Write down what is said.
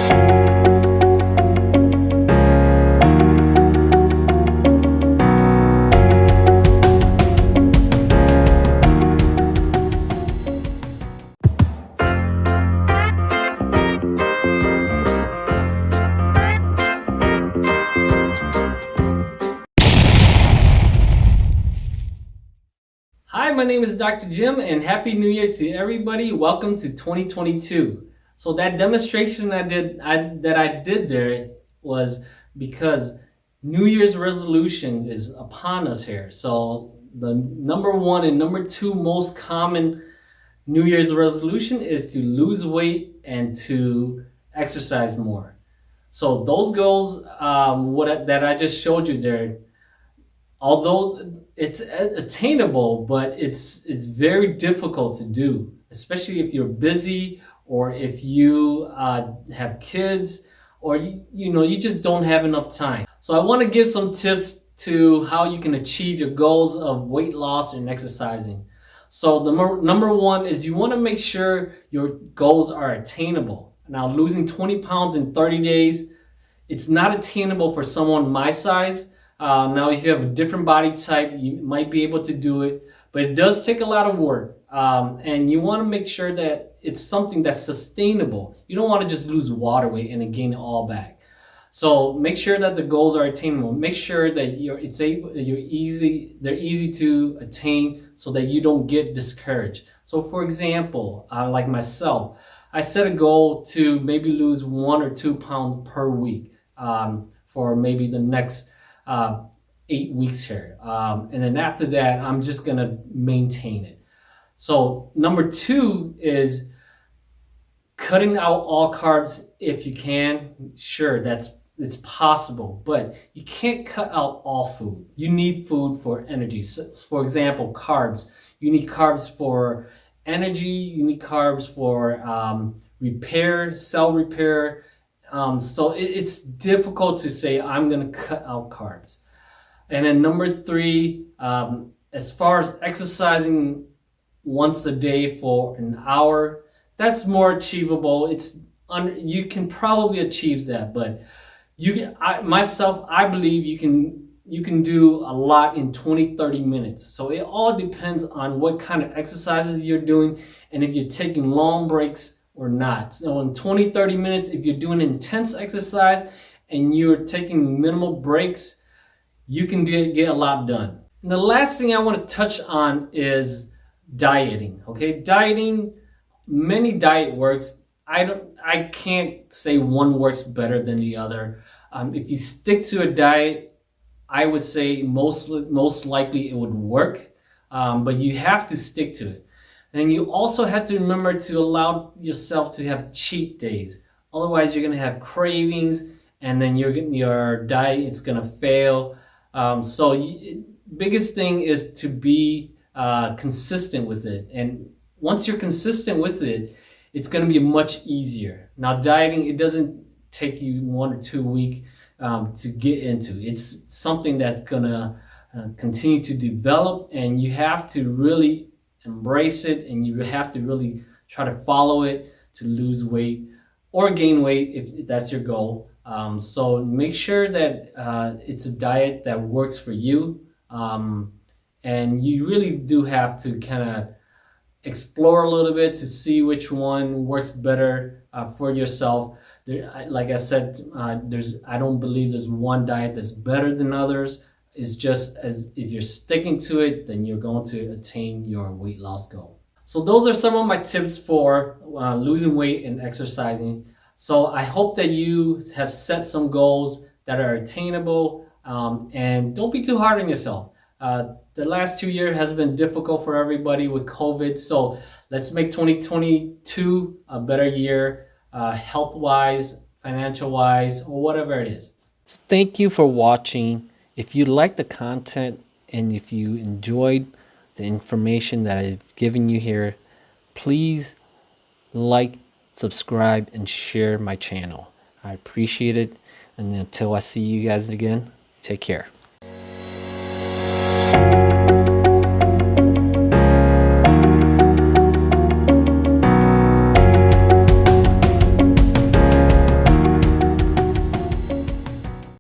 Hi, my name is Dr. Jim and Happy New Year to everybody. Welcome to 2022. So that demonstration I did there was because New Year's resolution is upon us here. So the number one and number two most common New Year's resolution is to lose weight and to exercise more. So those goals, that I just showed you there, although it's attainable, but it's very difficult to do, especially if you're busy or if you have kids or you just don't have enough time. So I want to give some tips to how you can achieve your goals of weight loss and exercising. So the number one is you want to make sure your goals are attainable. Now, losing 20 pounds in 30 days, it's not attainable for someone my size. Now, if you have a different body type, you might be able to do it, but it does take a lot of work. And you want to make sure that it's something that's sustainable. You don't want to just lose water weight and then gain it all back. So make sure that the goals are attainable. Make sure that they're easy to attain so that you don't get discouraged. So for example, like myself, I set a goal to maybe lose 1 or 2 pounds per week for maybe the next 8 weeks here. And then after that, I'm just going to maintain it. So number two is cutting out all carbs if you can. Sure, it's possible, but you can't cut out all food. You need food for energy. So, for example, carbs. You need carbs for energy. You need carbs for repair, cell repair. So it's difficult to say I'm going to cut out carbs. And then number three, as far as exercising once a day for an hour, that's more achievable. You can probably achieve that, but I believe you can do a lot in 20-30 minutes. So it all depends on what kind of exercises you're doing and if you're taking long breaks or not. So in 20-30 minutes, if you're doing intense exercise and you're taking minimal breaks, you can get a lot done. And the last thing I want to touch on is dieting. Okay, dieting, many diet works. I can't say one works better than the other. If you stick to a diet, I would say most likely it would work, but you have to stick to it. And you also have to remember to allow yourself to have cheat days. Otherwise, you're going to have cravings, and then your diet is going to fail. Biggest thing is to be consistent with it. And once you're consistent with it, it's going to be much easier. Now, dieting, it doesn't take you 1 or 2 weeks to get into. It's something that's going to continue to develop, and you have to really embrace it, and you have to really try to follow it to lose weight or gain weight if that's your goal. So make sure that it's a diet that works for you. And you really do have to kind of explore a little bit to see which one works better for yourself. Like I said, I don't believe there's one diet that's better than others. It's just as if you're sticking to it, then you're going to attain your weight loss goal. So those are some of my tips for losing weight and exercising. So I hope that you have set some goals that are attainable, and don't be too hard on yourself. The last 2 years has been difficult for everybody with COVID. So let's make 2022 a better year, health-wise, financial-wise, or whatever it is. So thank you for watching. If you like the content and if you enjoyed the information that I've given you here, please like, subscribe, and share my channel. I appreciate it. And until I see you guys again, take care.